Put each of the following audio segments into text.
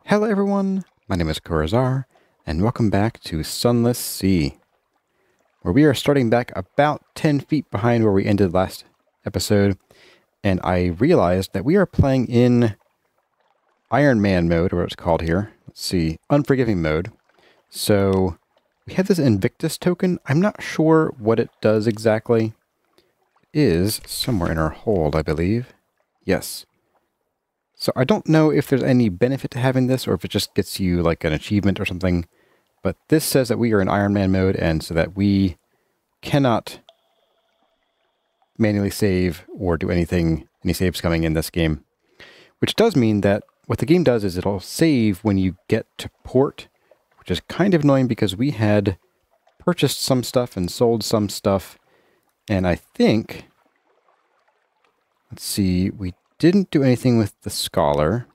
Hello everyone, my name is Kurazarrh, and welcome back to Sunless Sea, where we are starting back about 10 feet behind where we ended last episode, and I realized that we are playing in Iron Man mode, or what it's called here. Let's see, Unforgiving mode. So, we have this Invictus token. I'm not sure what it does exactly. It is somewhere in our hold, I believe. Yes. So I don't know if there's any benefit to having this, or if it just gets you like an achievement or something. But this says that we are in Iron Man mode, and so that we cannot manually save or do anything, any saves coming in this game. Which does mean that what the game does is it'll save when you get to port, which is kind of annoying because we had purchased some stuff and sold some stuff. And I think, let's see, we didn't do anything with the scholar.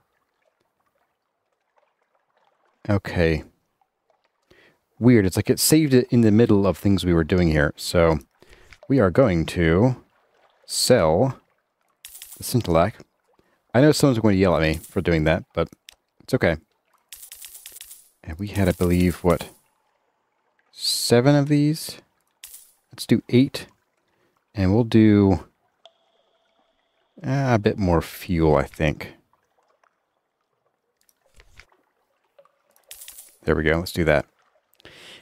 Okay. Weird. It's like it saved it in the middle of things we were doing here. So we are going to sell the Scintillac. I know someone's going to yell at me for doing that, but it's okay. And we had, I believe, what, 7 of these? Let's do 8. And we'll do a bit more fuel, I think. There we go. Let's do that.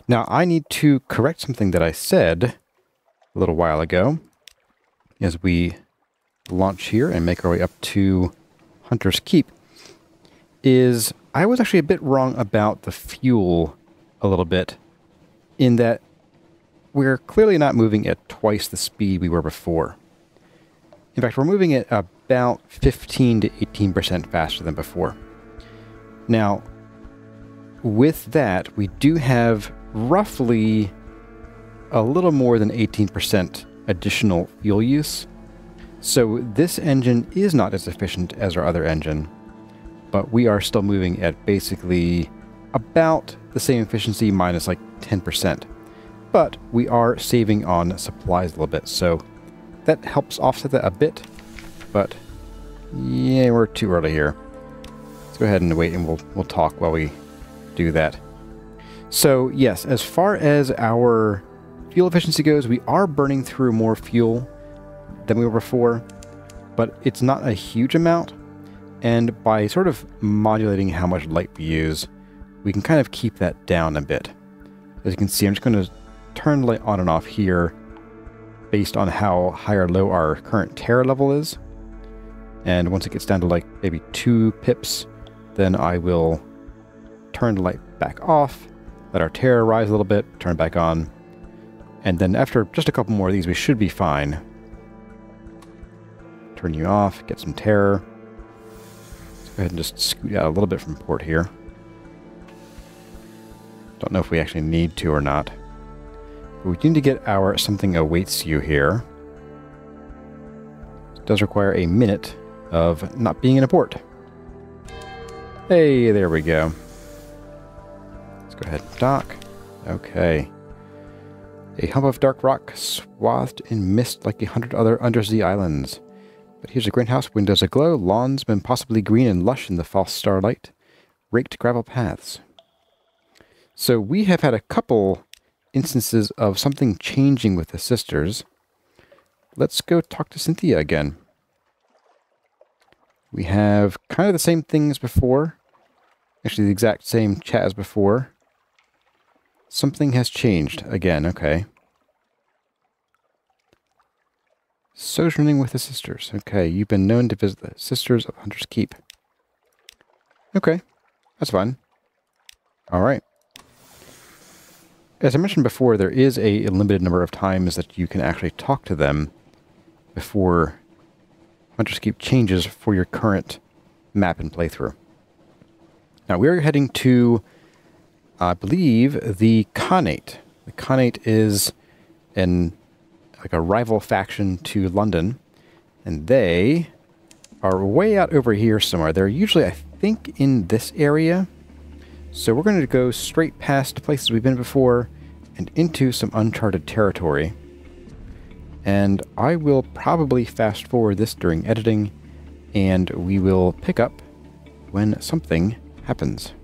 Now, I need to correct something that I said a little while ago as we launch here and make our way up to Hunter's Keep. I was actually a bit wrong about the fuel a little bit, in that we're clearly not moving at twice the speed we were before. In fact, we're moving at about 15 to 18% faster than before. Now, with that, we do have roughly a little more than 18% additional fuel use. So this engine is not as efficient as our other engine, but we are still moving at basically about the same efficiency minus like 10%. But we are saving on supplies a little bit, so that helps offset that a bit, but yeah, we're too early here. Let's go ahead and wait, and we'll talk while we do that. So yes, as far as our fuel efficiency goes, we are burning through more fuel than we were before, but it's not a huge amount, and by sort of modulating how much light we use, we can kind of keep that down a bit. As you can see, I'm just going to turn the light on and off here based on how high or low our current terror level is. And once it gets down to like maybe 2 pips, then I will turn the light back off, let our terror rise a little bit, turn it back on. And then after just a couple more of these, we should be fine. Turn you off, get some terror. Let's go ahead and just scoot out a little bit from port here. Don't know if we actually need to or not. We need to get our something awaits you here. It does require a minute of not being in a port. Hey, there we go. Let's go ahead and dock. Okay. A hump of dark rock swathed in mist like 100 other undersea islands. But here's a greenhouse, windows aglow, lawns been possibly green and lush in the false starlight, raked gravel paths. So we have had a couple instances of something changing with the sisters. Let's go talk to Cynthia again. We have kind of the same thing as before. Actually, the exact same chat as before. Something has changed again, okay. Sojourning with the sisters. Okay, you've been known to visit the sisters of Hunter's Keep. Okay, that's fine. Alright. As I mentioned before, there is a limited number of times that you can actually talk to them before Hunter's Keep changes for your current map and playthrough. Now, we are heading to, I believe, the Khanate. The Khanate is like a rival faction to London, and they are way out over here somewhere. They're usually, I think, in this area. So we're going to go straight past places we've been before and into some uncharted territory. And I will probably fast forward this during editing, and we will pick up when something happens.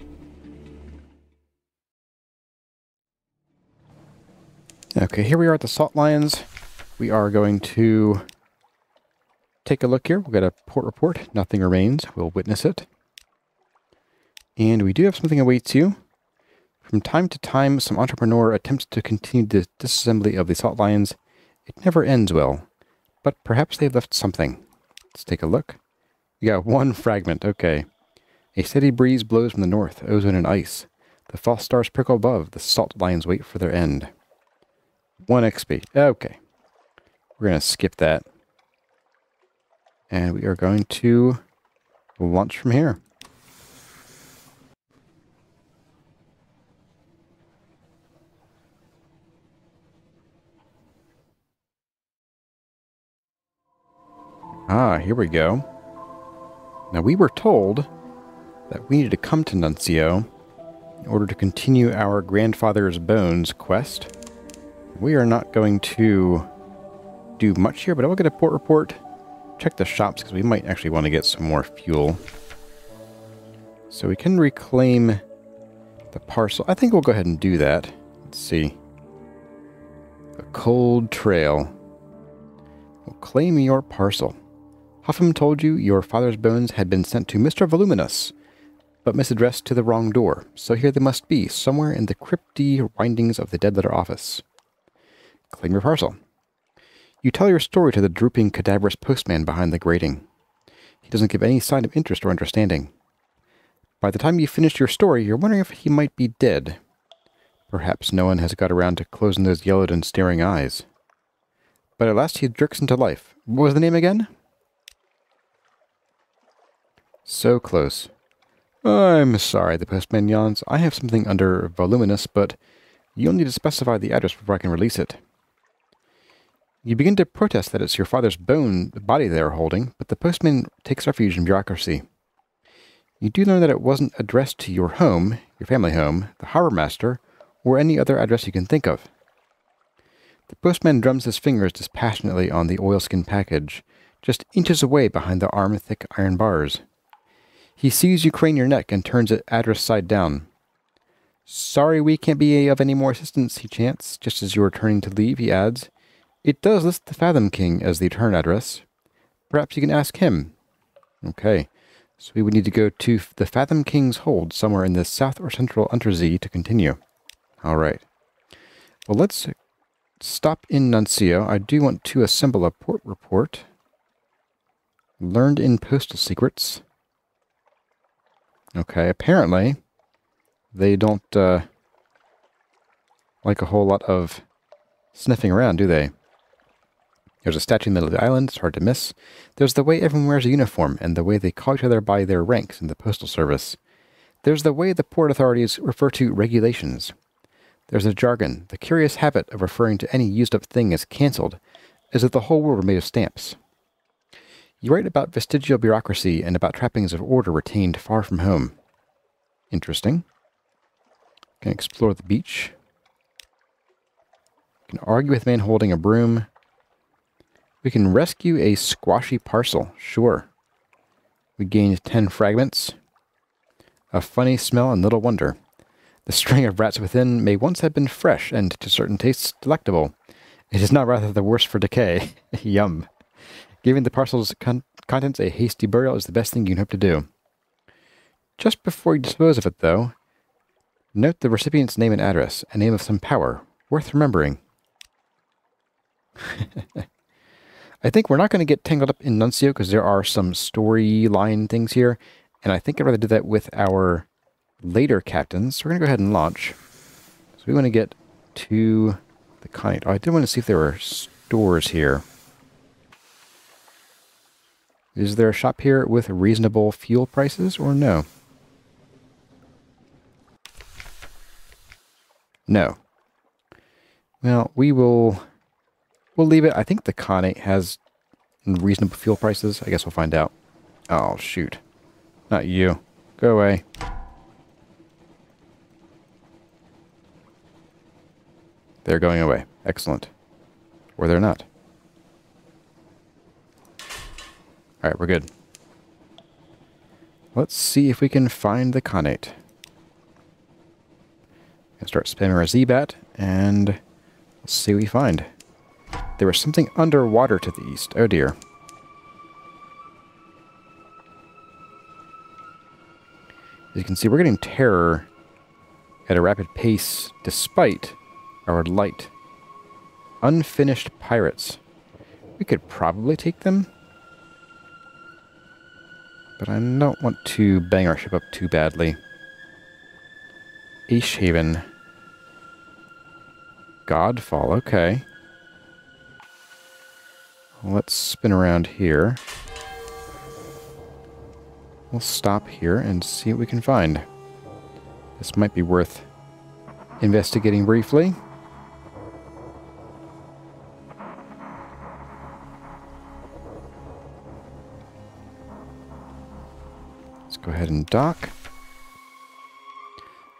Okay, here we are at the Salt Lions. We are going to take a look here. We'll get a port report. Nothing remains. We'll witness it. And we do have something awaits you. From time to time, some entrepreneur attempts to continue the disassembly of the Salt Lions. It never ends well, but perhaps they've left something. Let's take a look. We got one fragment. Okay. A steady breeze blows from the north, ozone and ice. The false stars prickle above. The Salt Lions wait for their end. 1 XP. Okay. We're going to skip that. And we are going to launch from here. Ah, here we go. Now, we were told that we needed to come to Nuncio in order to continue our grandfather's bones quest. We are not going to do much here, but I will get a port report. Check the shops, because we might actually want to get some more fuel. So we can reclaim the parcel. I think we'll go ahead and do that. Let's see. A cold trail. We'll claim your parcel. Huffam told you your father's bones had been sent to Mr. Voluminous, but misaddressed to the wrong door. So here they must be, somewhere in the crypty windings of the dead letter office. Claim your parcel. You tell your story to the drooping, cadaverous postman behind the grating. He doesn't give any sign of interest or understanding. By the time you finish your story, you're wondering if he might be dead. Perhaps no one has got around to closing those yellowed and staring eyes. But at last he jerks into life. What was the name again? So close. I'm sorry, the postman yawns. I have something under voluminous, but you'll need to specify the address before I can release it. You begin to protest that it's your father's body they are holding, but the postman takes refuge in bureaucracy. You do learn that it wasn't addressed to your home, your family home, the harbor master, or any other address you can think of. The postman drums his fingers dispassionately on the oilskin package, just inches away behind the arm-thick iron bars. He sees you crane your neck and turns it address side down. Sorry we can't be of any more assistance, he chants. Just as you are turning to leave, he adds, it does list the Fathom King as the return address. Perhaps you can ask him. Okay, so we would need to go to the Fathom King's hold somewhere in the south or central Unterzee to continue. All right. Well, let's stop in Nuncio. I do want to assemble a port report. Learned in postal secrets. Okay, apparently they don't like a whole lot of sniffing around, do they? There's a statue in the middle of the island, it's hard to miss. There's the way everyone wears a uniform, and the way they call each other by their ranks in the postal service. There's the way the port authorities refer to regulations. There's a jargon, the curious habit of referring to any used-up thing as cancelled, as if the whole world were made of stamps. You write about vestigial bureaucracy and about trappings of order retained far from home. Interesting. Can explore the beach. Can argue with a man holding a broom. We can rescue a squashy parcel. Sure. We gained 10 fragments. A funny smell and little wonder. The string of rats within may once have been fresh and, to certain tastes, delectable. It is not rather the worse for decay. Yum. Giving the parcel's contents a hasty burial is the best thing you can hope to do. Just before you dispose of it, though, note the recipient's name and address, a name of some power, worth remembering. I think we're not going to get tangled up in Nuncio because there are some storyline things here, and I think I'd rather do that with our later captains. So we're going to go ahead and launch. So we want to get to the Khanate. Oh, I did want to see if there were stores here. Is there a shop here with reasonable fuel prices or no? No. Well, we'll leave it. I think the Khanate has reasonable fuel prices. I guess we'll find out. Oh, shoot. Not you. Go away. They're going away. Excellent. Or they're not. Alright, we're good. Let's see if we can find the Khanate. Gonna start spamming our Z-Bat, and let's see what we find. There was something underwater to the east. Oh dear. As you can see, we're getting terror at a rapid pace despite our light. Unfinished pirates. We could probably take them, but I don't want to bang our ship up too badly. Aishaven. Godfall, okay. Let's spin around here. We'll stop here and see what we can find. This might be worth investigating briefly. Let's go ahead and dock.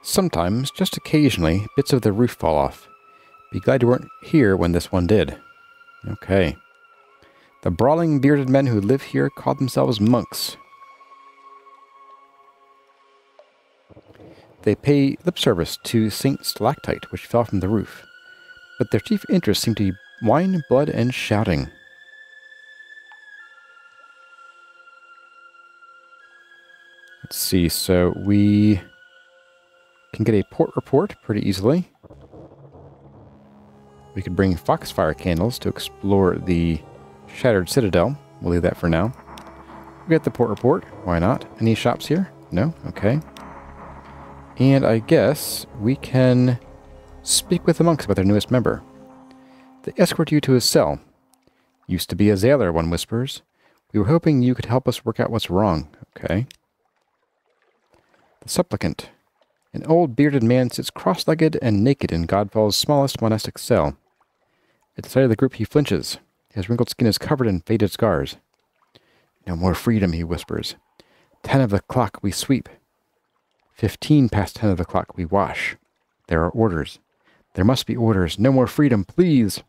Sometimes, just occasionally, bits of the roof fall off. Be glad you weren't here when this one did. Okay. The brawling bearded men who live here call themselves monks. They pay lip service to Saint Stalactite, which fell from the roof. But their chief interest seemed to be wine, blood, and shouting. Let's see, so we can get a port report pretty easily. We could bring foxfire candles to explore the shattered citadel. We'll leave that for now. We get the port report. Why not? Any shops here? No? Okay. And I guess we can speak with the monks about their newest member. They escort you to his cell. Used to be a zailer, one whispers. We were hoping you could help us work out what's wrong. Okay. The supplicant. An old bearded man sits cross-legged and naked in Godfall's smallest monastic cell. At the sight of the group, he flinches. His wrinkled skin is covered in faded scars. No more freedom, he whispers. 10 of the clock, we sweep. 15 past 10 of the clock, we wash. There are orders. There must be orders. No more freedom, please.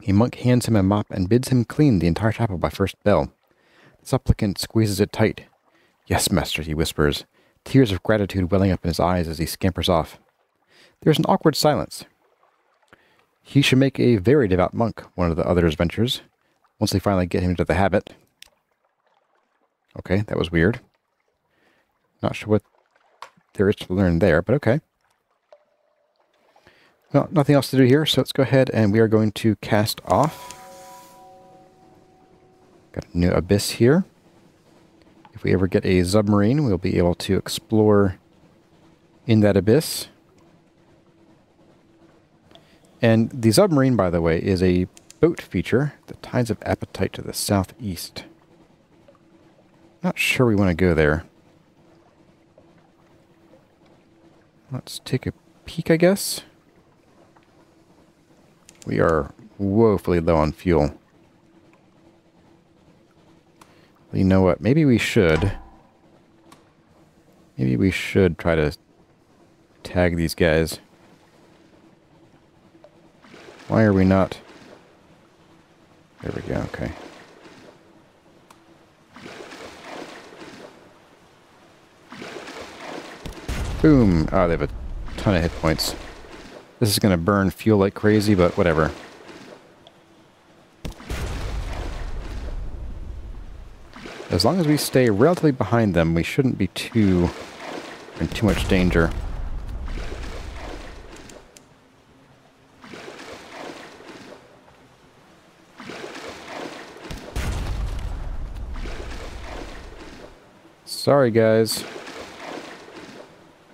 A monk hands him a mop and bids him clean the entire chapel by first bell. The supplicant squeezes it tight. Yes, master, he whispers, tears of gratitude welling up in his eyes as he scampers off. There's an awkward silence. He should make a very devout monk, one of the others ventures, once they finally get him into the habit. Okay, that was weird. Not sure what there is to learn there, but okay. Well, nothing else to do here, so let's go ahead and we are going to cast off. Got a new abyss here. If we ever get a submarine, we'll be able to explore in that abyss. And the submarine, by the way, is a boat feature that tides of appetite to the southeast. Not sure we want to go there. Let's take a peek, I guess. We are woefully low on fuel. You know what? Maybe we should try to tag these guys. Why are we not? There we go, okay. Boom! Oh, they have a ton of hit points. This is going to burn fuel like crazy, but whatever. As long as we stay relatively behind them, we shouldn't be in too much danger. Sorry, guys.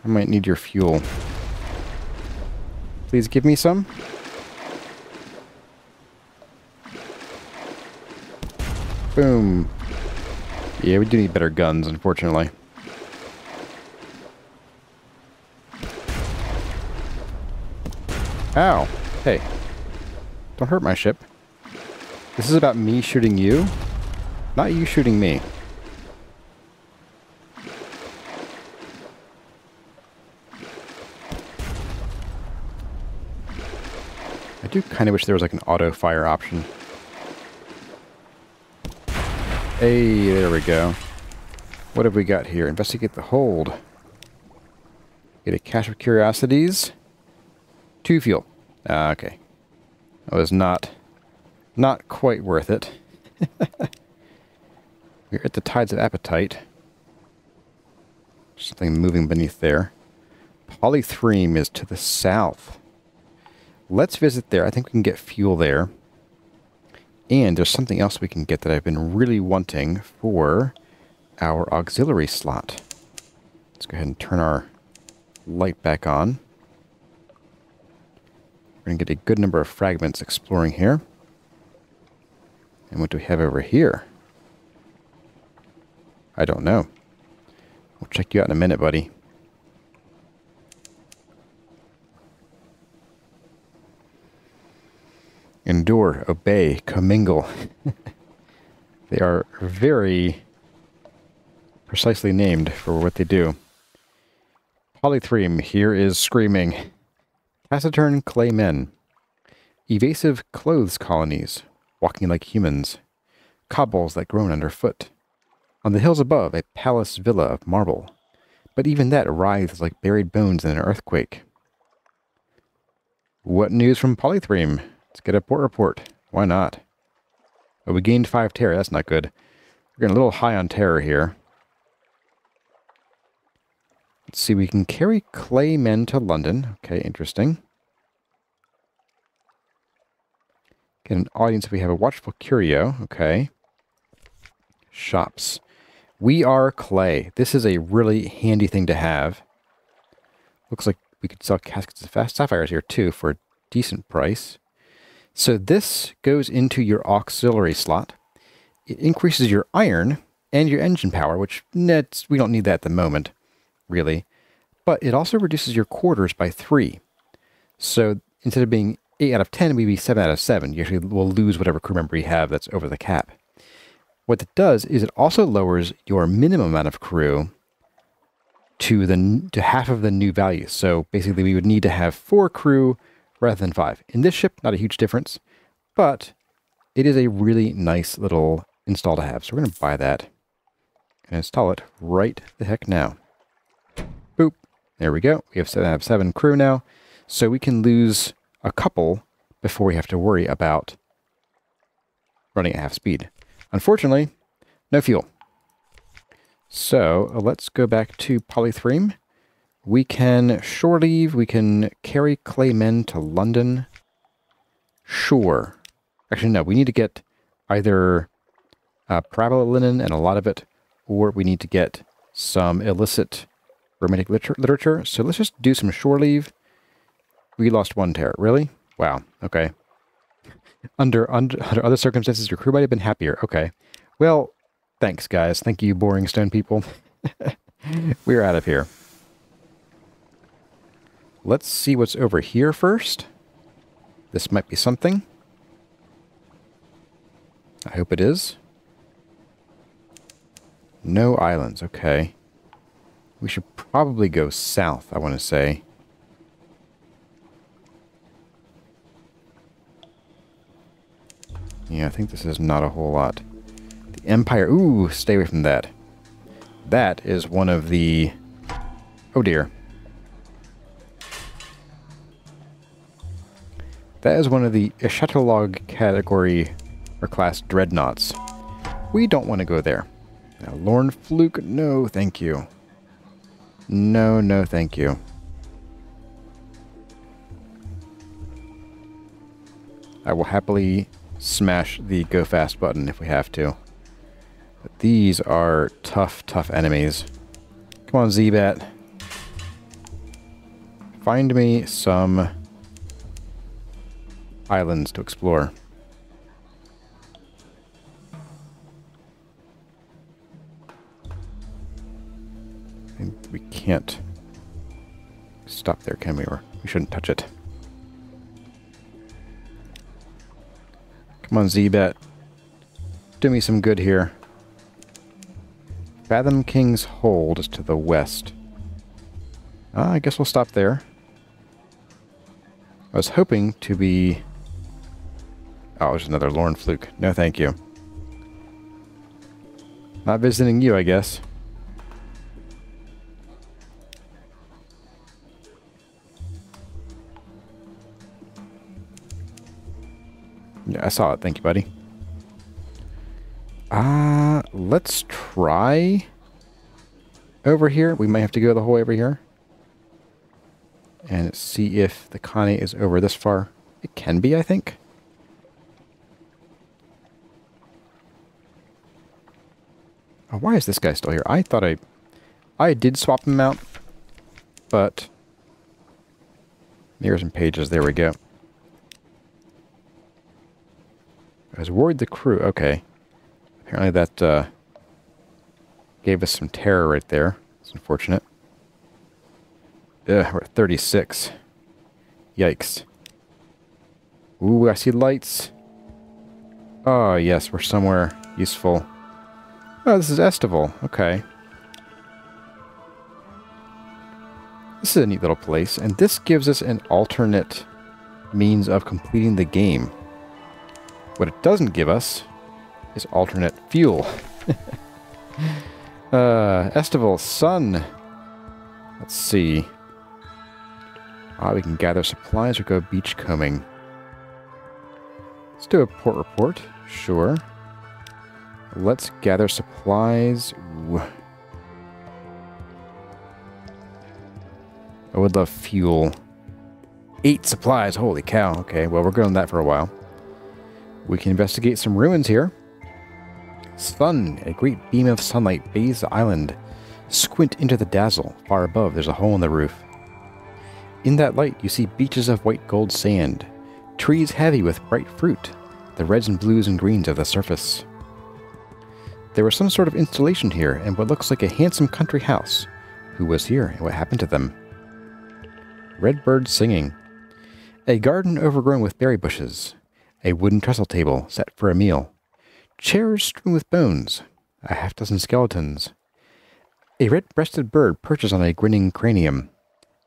I might need your fuel. Please give me some. Boom. Yeah, we do need better guns, unfortunately. Ow. Hey. Don't hurt my ship. This is about me shooting you, not you shooting me. I do kind of wish there was like an auto fire option. Hey, there we go. What have we got here? Investigate the hold. Get a cache of curiosities. 2 fuel. Okay. That was not quite worth it. We're at the tides of appetite. Something moving beneath there. Polythreme is to the south. Let's visit there. I think we can get fuel there. And there's something else we can get that I've been really wanting for our auxiliary slot. Let's go ahead and turn our light back on. We're going to get a good number of fragments exploring here. And what do we have over here? I don't know. We'll check you out in a minute, buddy. Endure, obey, commingle. They are very precisely named for what they do. Polythreme here is screaming. Taciturn clay men. Evasive clothes colonies, walking like humans. Cobbles that groan underfoot. On the hills above, a palace villa of marble. But even that writhes like buried bones in an earthquake. What news from Polythreme? Let's get a port report. Why not? Oh, we gained 5 terror. That's not good. We're getting a little high on terror here. Let's see. We can carry clay men to London. Okay, interesting. Get an audience if we have a watchful curio. Okay. Shops. We are clay. This is a really handy thing to have. Looks like we could sell caskets of fast sapphires here too for a decent price. So this goes into your auxiliary slot. It increases your iron and your engine power, which we don't need that at the moment, really. But it also reduces your quarters by 3. So instead of being 8 out of 10, we'd be 7 out of 7. You actually will lose whatever crew member you have that's over the cap. What it does is it also lowers your minimum amount of crew to half of the new value. So basically we would need to have 4 crew rather than 5. In this ship, not a huge difference, but it is a really nice little install to have. So we're going to buy that and install it right the heck now. Boop. There we go. We have 7 out of 7 crew now. So we can lose a couple before we have to worry about running at half speed. Unfortunately, no fuel. So let's go back to Polythreme. We can shore leave. We can carry clay men to London. Sure. Actually, no. We need to get either parabola linen and a lot of it, or we need to get some illicit romantic literature. So let's just do some shore leave. We lost 1 terror. Really? Wow. Okay. Under other circumstances, your crew might have been happier. Okay. Well, thanks, guys. Thank you, boring stone people. We're out of here. Let's see what's over here first. This might be something. I hope it is. No islands. Okay. We should probably go south, I want to say. Yeah, I think this is not a whole lot. The Empire. Ooh, stay away from that. That is one of the... Oh, dear. That is one of the Eschatologue category or class dreadnoughts. We don't want to go there. Now, Lorne Fluke, no thank you. No, no thank you. I will happily smash the go fast button if we have to. But these are tough, tough enemies. Come on, Z-Bat. Find me some islands to explore. I think we can't stop there, can we? Or we shouldn't touch it. Come on, Z-Bat. Do me some good here. Fathom King's Hold is to the west. I guess we'll stop there. I was hoping to be... Oh, there's another Lorne Fluke. No, thank you. Not visiting you, I guess. Yeah, I saw it. Thank you, buddy. Let's try over here. We might have to go the whole way over here. And see if the Khanate is over this far. It can be, I think. Oh, why is this guy still here? I thought I did swap him out, but mirrors and pages. There we go. I was worried the crew. Okay. Apparently that gave us some terror right there. It's unfortunate. We're at 36. Yikes. Ooh, I see lights. Oh, yes, we're somewhere useful. Oh, this is Estival. Okay. This is a neat little place, and this gives us an alternate means of completing the game. What it doesn't give us is alternate fuel. Estival, sun. Let's see. We can gather supplies or go beachcombing. Let's do a port report. Sure. Let's gather supplies. Ooh. I would love fuel. 8 supplies. Holy cow. Okay, well, we're going on that for a while. We can investigate some ruins here. Sun. A great beam of sunlight bathes the island. Squint into the dazzle. Far above, there's a hole in the roof. In that light, you see beaches of white gold sand. Trees heavy with bright fruit. The reds and blues and greens of the surface. There was some sort of installation here, and what looks like a handsome country house. Who was here, and what happened to them? Red birds singing. A garden overgrown with berry bushes. A wooden trestle table set for a meal. Chairs strewn with bones. A half-dozen skeletons. A red-breasted bird perches on a grinning cranium.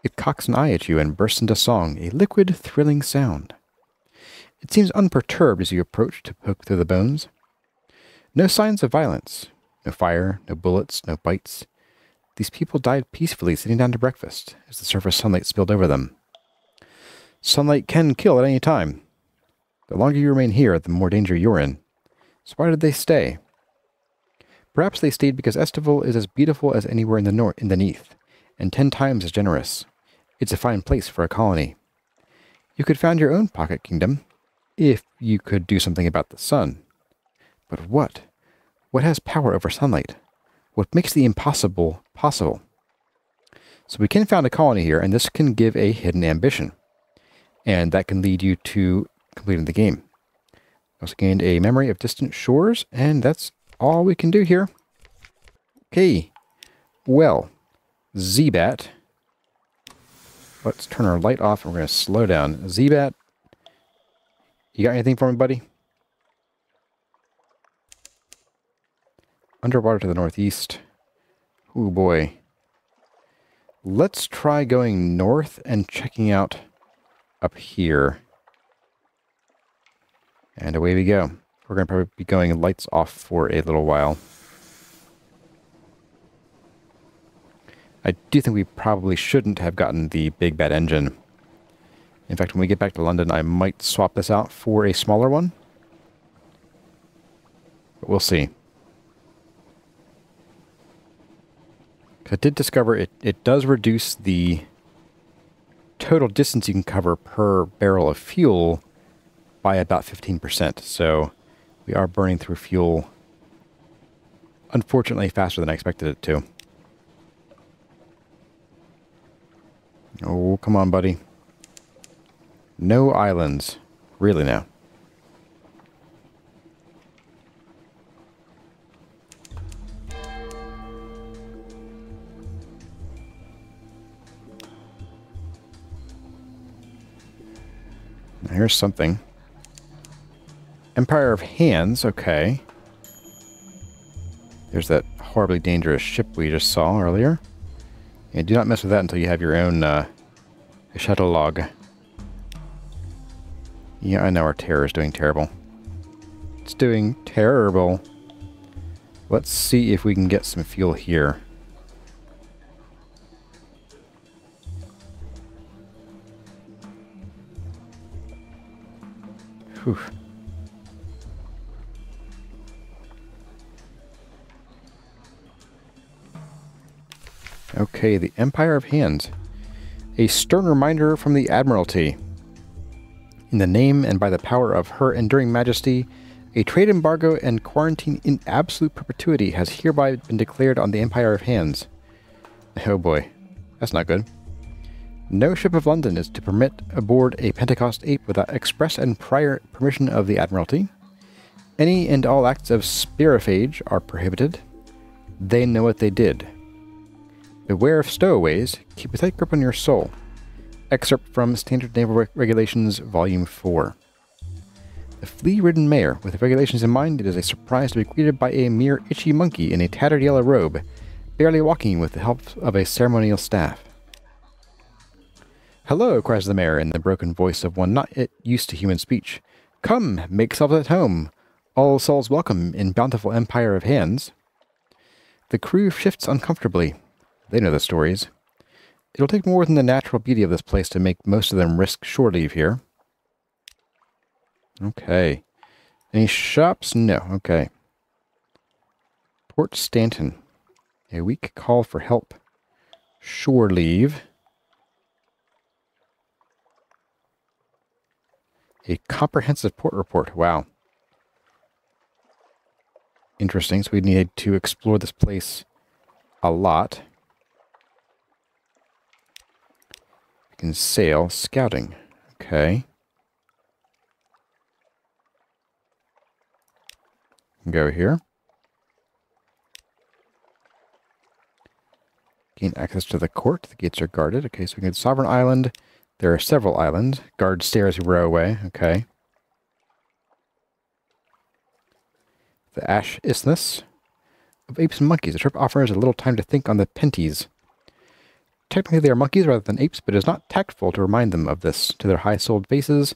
It cocks an eye at you and bursts into song, a liquid, thrilling sound. It seems unperturbed as you approach to poke through the bones. No signs of violence. No fire, no bullets, no bites. These people died peacefully sitting down to breakfast as the surface sunlight spilled over them. Sunlight can kill at any time. The longer you remain here, the more danger you're in. So why did they stay? Perhaps they stayed because Estival is as beautiful as anywhere in the Neath, and 10 times as generous. It's a fine place for a colony. You could found your own pocket kingdom, if you could do something about the sun. But what? What has power over sunlight? What makes the impossible possible? So we can found a colony here, and this can give a hidden ambition. And that can lead you to completing the game. Also gained a memory of distant shores, and that's all we can do here. Okay. Well, Zebat. Let's turn our light off, and we're going to slow down. Zebat, you got anything for me, buddy? Underwater to the northeast. Oh boy. Let's try going north and checking out up here. And away we go. We're going to probably be going lights off for a little while. I do think we probably shouldn't have gotten the big bad engine. In fact, when we get back to London, I might swap this out for a smaller one. But we'll see. I did discover it does reduce the total distance you can cover per barrel of fuel by about 15%. So we are burning through fuel, unfortunately, faster than I expected it to. Oh, come on, buddy. No islands. Really now. Now here's something. Empire of Hands, okay. There's that horribly dangerous ship we just saw earlier. And do not mess with that until you have your own shuttle log. Yeah, I know our terror is doing terrible. It's doing terrible. Let's see if we can get some fuel here. Whew. Okay, the Empire of Hands. A stern reminder from the Admiralty. In the name and by the power of her enduring majesty, a trade embargo and quarantine in absolute perpetuity has hereby been declared on the Empire of Hands. Oh boy, that's not good. No ship of London is to permit aboard a Pentecost ape without express and prior permission of the Admiralty. Any and all acts of spiriphage are prohibited. They know what they did. Beware of stowaways. Keep a tight grip on your soul. Excerpt from Standard Naval Regulations, Volume 4. The flea-ridden mayor, with the regulations in mind, it is a surprise to be greeted by a mere itchy monkey in a tattered yellow robe, barely walking with the help of a ceremonial staff. "Hello," cries the mayor in the broken voice of one not yet used to human speech. "Come, make yourselves at home. All souls welcome in bountiful Empire of Hands." The crew shifts uncomfortably. They know the stories. It'll take more than the natural beauty of this place to make most of them risk shore leave here. Okay. Any shops? No. Okay. Port Stanton. A weak call for help. Shore leave. A comprehensive port report. Wow. Interesting. So we need to explore this place a lot. We can sail. Scouting. Okay. Go here. Gain access to the court. The gates are guarded. Okay, so we can go to Sovereign Island. There are several islands. Guard stairs we row away. Okay. The Ash Isthmus of Apes and Monkeys. The trip offers a little time to think on the Penties. Technically they are monkeys rather than apes, but it is not tactful to remind them of this to their high-souled faces.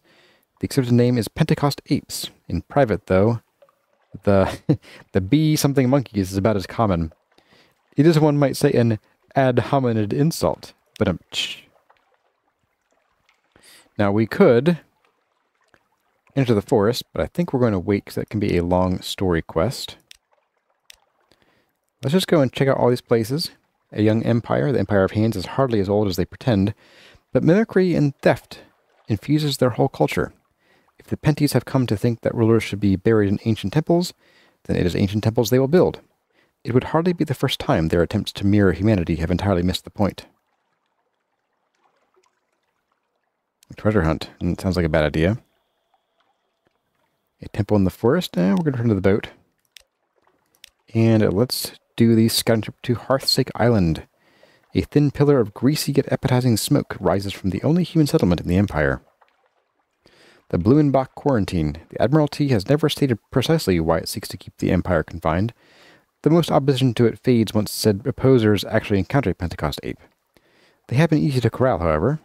The accepted name is Pentecost Apes. In private, though, the bee-something monkeys is about as common. It is, one might say, an ad hominid insult, but now we could enter the forest, but I think we're going to wait because that can be a long story quest. Let's just go and check out all these places. A young empire, the Empire of Hands, is hardly as old as they pretend, but mimicry and theft infuses their whole culture. If the Penties have come to think that rulers should be buried in ancient temples, then it is ancient temples they will build. It would hardly be the first time their attempts to mirror humanity have entirely missed the point. A treasure hunt. Sounds like a bad idea. A temple in the forest. We're going to return to the boat. And let's do the scouting trip to Hearthsake Island. A thin pillar of greasy yet appetizing smoke rises from the only human settlement in the Empire. The Blumenbach Quarantine. The Admiralty has never stated precisely why it seeks to keep the Empire confined. The most opposition to it fades once said opposers actually encounter a Pentecost ape. They have been easy to corral, however.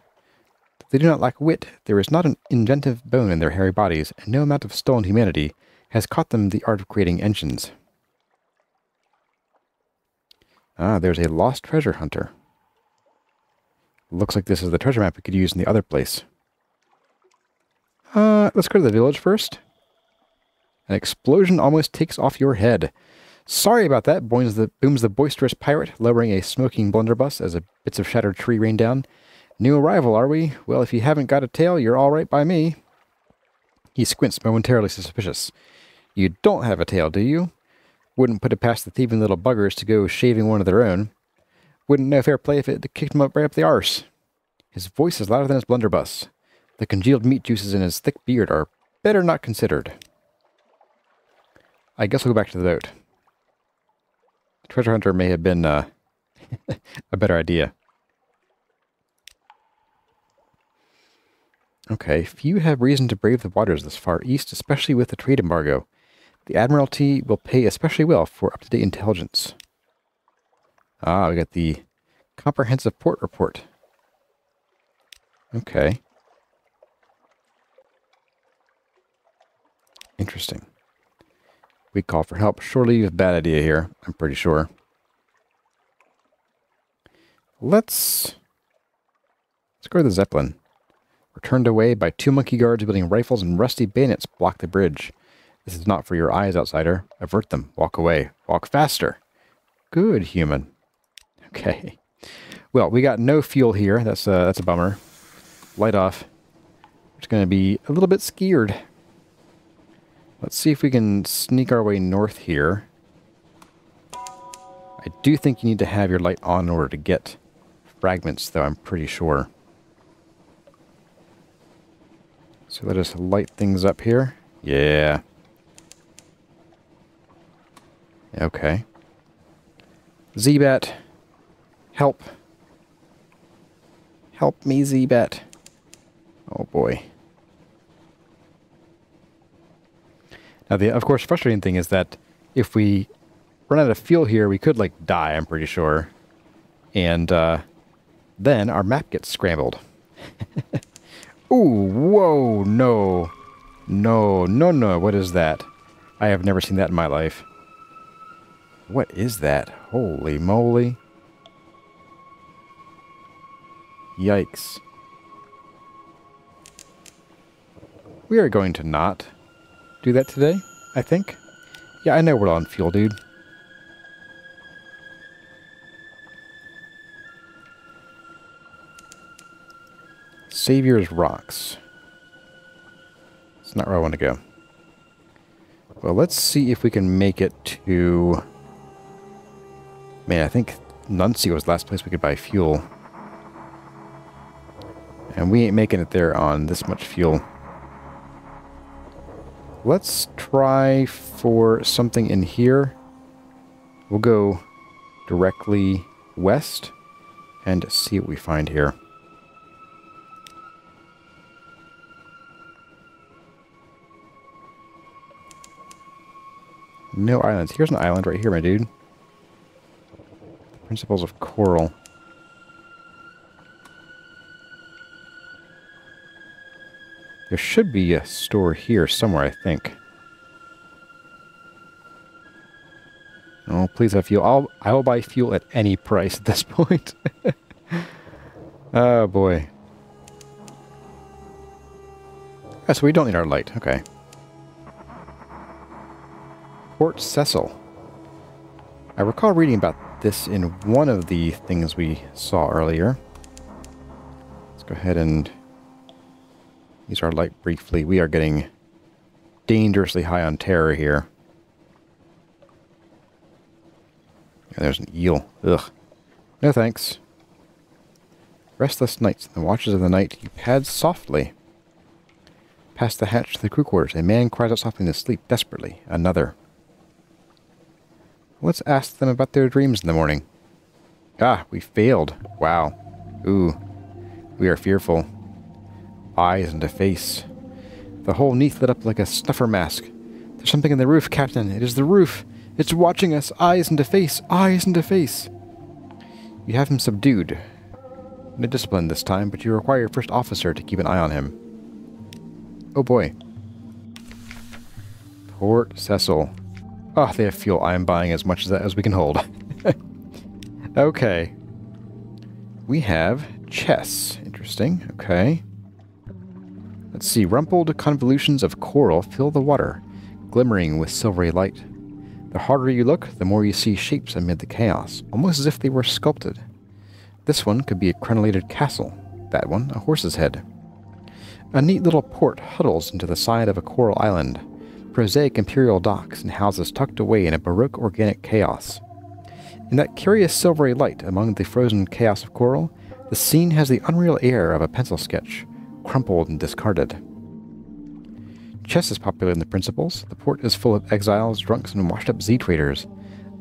They do not lack wit. There is not an inventive bone in their hairy bodies, and no amount of stolen humanity has taught them the art of creating engines. Ah, there's a lost treasure hunter. Looks like this is the treasure map we could use in the other place. Let's go to the village first. An explosion almost takes off your head. Sorry about that, booms the boisterous pirate, lowering a smoking blunderbuss as bits of shattered tree rain down. New arrival, are we? Well, if you haven't got a tail, you're all right by me. He squints, momentarily suspicious. You don't have a tail, do you? Wouldn't put it past the thieving little buggers to go shaving one of their own. Wouldn't know fair play if it kicked him up right up the arse. His voice is louder than his blunderbuss. The congealed meat juices in his thick beard are better not considered. I guess we'll go back to the boat. Treasure hunter may have been a better idea. Okay, few have reason to brave the waters this far east, especially with the trade embargo. The Admiralty will pay especially well for up-to-date intelligence. Ah, we got the comprehensive port report. Okay. Interesting. We call for help. Surely a bad idea here, I'm pretty sure. Let's go to the Zeppelin. We're turned away by 2 monkey guards wielding rifles and rusty bayonets block the bridge. This is not for your eyes, outsider. Avert them. Walk away. Walk faster. Good, human. Okay. Well, we got no fuel here. That's a bummer. Light off. We're just going to be a little bit scared. Let's see if we can sneak our way north here. I do think you need to have your light on in order to get fragments, though, I'm pretty sure. So let us light things up here. Yeah. Okay. Z-Bat. Help. Help me, Z-Bat. Oh, boy. Now, the, of course, frustrating thing is that if we run out of fuel here, we could, like, die, I'm pretty sure. And, then our map gets scrambled. Ooh, whoa, no. No, no, no, what is that? I have never seen that in my life. What is that? Holy moly. Yikes. We are going to not do that today, I think. Yeah, I know we're on fuel, dude. Savior's Rocks. It's not where I want to go. Well, let's see if we can make it to... Man, I think Nuncio was the last place we could buy fuel. And we ain't making it there on this much fuel. Let's try for something in here. We'll go directly west and see what we find here. No islands. Here's an island right here, my dude. Principles of coral. There should be a store here somewhere, I think. Oh, please have fuel. I will buy fuel at any price at this point. Oh, boy. Oh, so we don't need our light. Okay. Port Cecil. I recall reading about this in one of the things we saw earlier. Let's go ahead and use our light briefly. We are getting dangerously high on terror here. Yeah, there's an eel. Ugh. No thanks. Restless nights. In the watches of the night, you pad softly. Past the hatch to the crew quarters, a man cries out softly in his sleep, desperately. Another. Let's ask them about their dreams in the morning. Ah, we failed. Wow. Ooh. We are fearful. Eyes and a face. The whole Neath lit up like a snuffer mask. There's something in the roof, Captain. It is the roof. It's watching us. Eyes and a face. Eyes and a face. You have him subdued. No discipline this time, but you require your first officer to keep an eye on him. Oh boy. Port Cecil. Oh, they have fuel. I am buying as much of that as we can hold. Okay. We have chess. Interesting. Okay. Let's see. Rumpled convolutions of coral fill the water, glimmering with silvery light. The harder you look, the more you see shapes amid the chaos, almost as if they were sculpted. This one could be a crenellated castle. That one, a horse's head. A neat little port huddles into the side of a coral island. Prosaic imperial docks and houses tucked away in a baroque organic chaos. In that curious silvery light among the frozen chaos of coral, the scene has the unreal air of a pencil sketch, crumpled and discarded. Chess is popular in the Principles. The port is full of exiles, drunks, and washed-up Z-traders.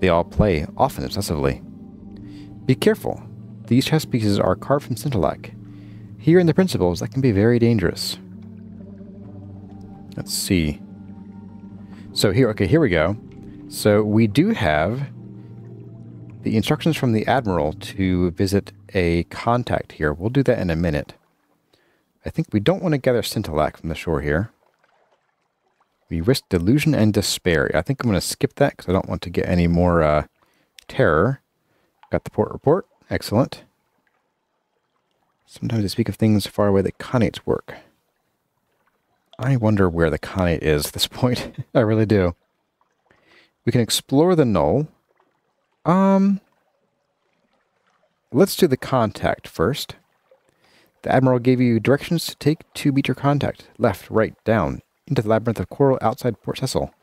They all play, often obsessively. Be careful. These chess pieces are carved from scintillac. Here in the Principles, that can be very dangerous. Let's see. So here, okay, here we go. So we do have the instructions from the Admiral to visit a contact here. We'll do that in a minute. I think we don't want to gather scintillac from the shore here. We risk delusion and despair. I think I'm going to skip that because I don't want to get any more terror. Got the port report. Excellent. Sometimes they speak of things far away that Khanates work. I wonder where the Khanate is at this point. I really do. We can explore the null. Let's do the contact first. The Admiral gave you directions to take to meet your contact. Left, right, down. Into the labyrinth of coral outside Port Cecil.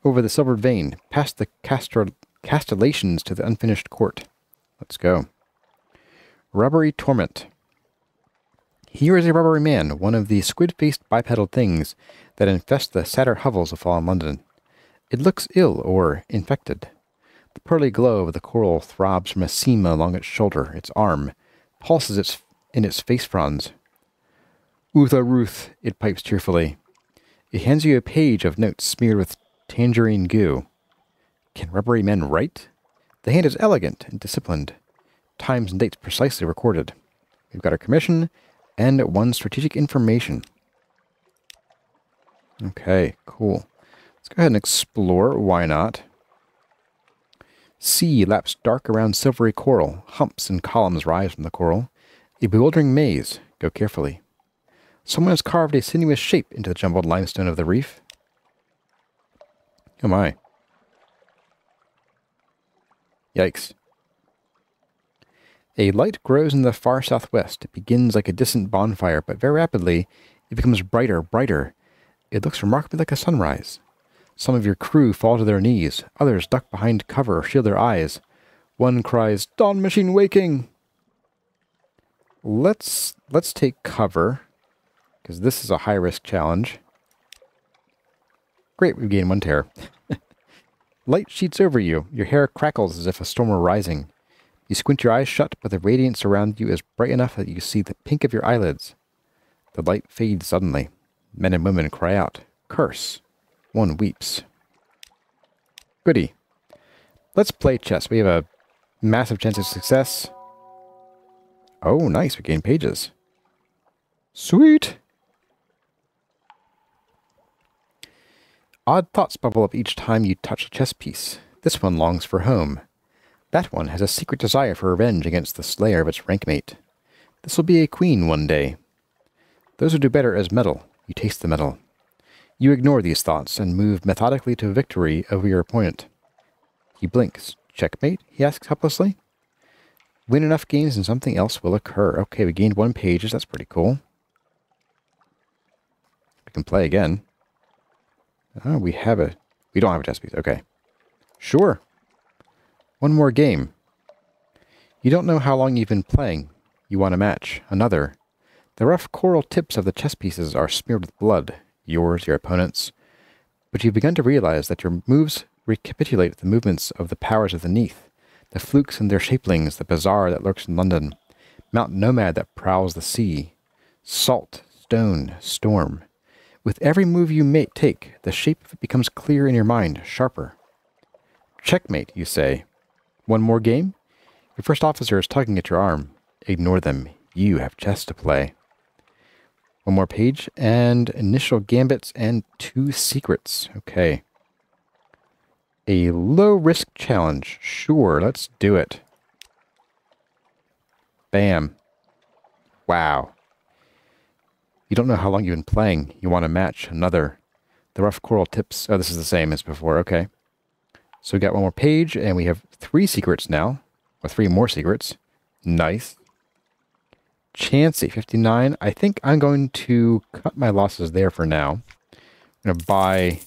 Over the silvered vein. Past the castellations to the unfinished court. Let's go. Rubbery Torment. Here is a rubbery man, one of the squid-faced bipedal things that infest the sadder hovels of fallen London. It looks ill or infected. The pearly glow of the coral throbs from a seam along its shoulder, its arm, pulses in its face fronds. Utha Ruth, it pipes cheerfully. It hands you a page of notes smeared with tangerine goo. Can rubbery men write? The hand is elegant and disciplined. Times and dates precisely recorded. We've got our commission and one strategic information. Okay, cool. Let's go ahead and explore. Why not? Sea laps dark around silvery coral. Humps and columns rise from the coral. A bewildering maze. Go carefully. Someone has carved a sinuous shape into the jumbled limestone of the reef. Oh my. Yikes. A light grows in the far southwest. It begins like a distant bonfire, but very rapidly it becomes brighter, brighter. It looks remarkably like a sunrise. Some of your crew fall to their knees. Others duck behind cover or shield their eyes. One cries, "Dawn machine waking!" Let's take cover, because this is a high-risk challenge. Great, we've gained 1 terror. Light sheets over you. Your hair crackles as if a storm were rising. You squint your eyes shut, but the radiance around you is bright enough that you see the pink of your eyelids. The light fades suddenly. Men and women cry out. Curse. One weeps. Goody. Let's play chess. We have a massive chance of success. Oh, nice. We gain pages. Sweet. Odd thoughts bubble up each time you touch a chess piece. This one longs for home. That one has a secret desire for revenge against the slayer of its rankmate. This will be a queen one day. Those who do better as metal. You taste the metal. You ignore these thoughts and move methodically to victory over your opponent. He blinks. Checkmate? He asks helplessly. Win enough games and something else will occur. Okay, we gained 1 page. That's pretty cool. We can play again. Oh, we don't have a chess piece. Okay. Sure. 1 more game. You don't know how long you've been playing. You want a match. Another. The rough coral tips of the chess pieces are smeared with blood. Yours, your opponent's. But you've begun to realize that your moves recapitulate the movements of the powers of the Neath, the flukes and their shapelings, the bazaar that lurks in London, mountain nomad that prowls the sea, salt, stone, storm. With every move you take, the shape of it becomes clear in your mind, sharper. Checkmate, you say. 1 more game? Your first officer is tugging at your arm. Ignore them. You have chess to play. 1 more page, and initial gambits and 2 secrets. Okay. A low-risk challenge. Sure, let's do it. Bam. Wow. You don't know how long you've been playing. You want a match. Another. The rough coral tips. Oh, this is the same as before. Okay. So we got 1 more page, and we have 3 secrets now. Or 3 more secrets. Nice. Chansey, 59. I think I'm going to cut my losses there for now. I'm going to buy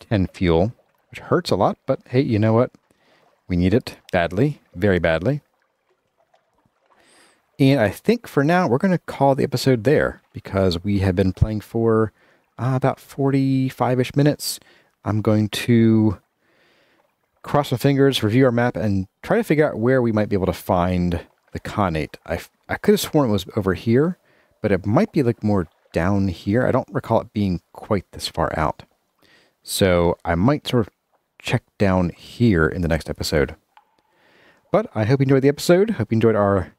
10 fuel, which hurts a lot, but hey, you know what? We need it badly, very badly. And I think for now, we're going to call the episode there, because we have been playing for about 45-ish minutes. I'm going to cross my fingers, review our map, and try to figure out where we might be able to find the Khanate. I could have sworn it was over here, but it might be like more down here. I don't recall it being quite this far out. So I might sort of check down here in the next episode. But I hope you enjoyed the episode. Hope you enjoyed our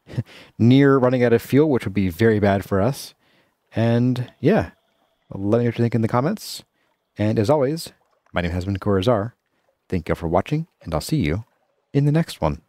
near running out of fuel, which would be very bad for us. And yeah, let me know what you think in the comments. And as always, my name has been Kurazarrh. Thank you all for watching, and I'll see you in the next one.